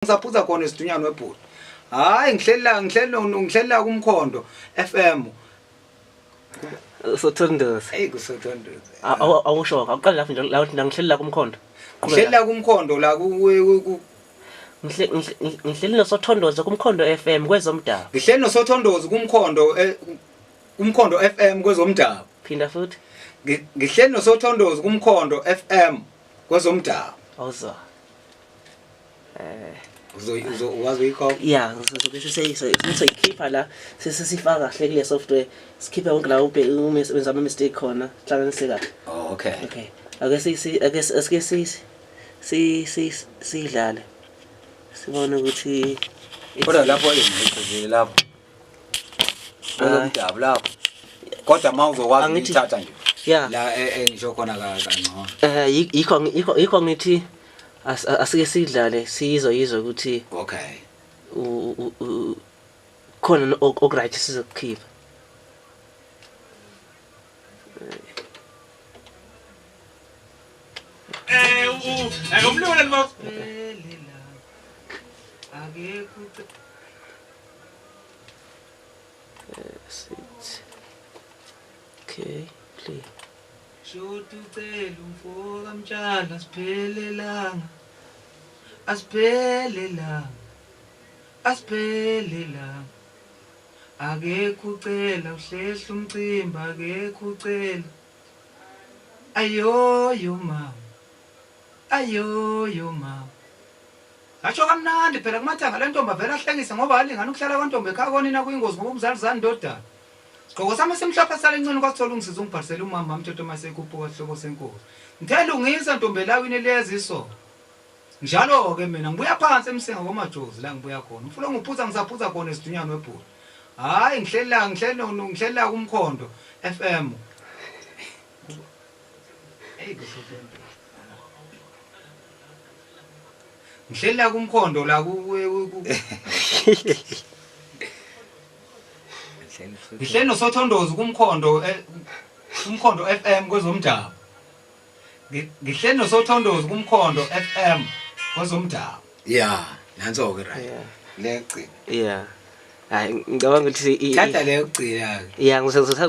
Ngisaphuza khona esidunyana webhulu. Hayi ngihlelela kumkhondo FM. Sothondoza. Hey kusothondoza. Awusho aqala lapho nje la ngihlelela kumkhondo. Ngihlelela kumkhondo la ku ngihleli nosothondoza kumkhondo FM kwezomdabu. Ngihleli nosothondoza kumkhondo FM kwezomdabu. Phinda futhi. Ngihleli nosothondoza kumkhondo FM kwezomdabu. Awuzwa. Uwazi ikho? Yeah, sizoyikhipha la sesifaka kahle kule software. Sikhipha wonke la uma wenza ama mistake khona, hlanganise kahle. Oh, okay. Okay. Ake sidlale. Sibone ukuthi Kodwa lapho engizizile lapho. Kwezomdabu lapho. Kodwa mawuzokwazi ukuthatha nje. Yeah. La engisho khona kangcono. Yikho ngithi asike sidlale sizwe ukuthi Okay. khona okright sizokukhipha. Ngomlula nimo. Okay, play. Shothi ucela umfoka mtshana siphelelanga. Asiphelelanga. Akekho ucela uhlehla umcimba akekho ucela. Ayoyo mama. Asho kamnandi phela kumathanga lentomba vela ahlekisa ngoba alingana ukuhlala kwantombe ekhaya konina kuyingozi ngoba umzalizana ndodana. Sigqoko sami simhlophe salencane kwasithola ungisiza ungibharisela umama mthetho masekhuphuka sihloko senkosi. Ngithela ungisa ntombe lawini leyaziso. Njalo ke mina ngibuya phansi emsenga komajozi la ngibuya khona. Ngifuna ngiphuza ngisaphuza khona esidunyana webhulu. Hayi ngihlelela kumkhondo FM. Hey kusothondoza. Ngihlelela kumkhondo la Ngihleli nosothondoza kumkhondo FM kwezomdabu. Ngihleli nosothondoza kumkhondo FM kwezomdabu. Yeah, nanso ke right. Leqi. Yeah. Hayi ngicabanga ukuthi thatha leyo gcina. Yeah,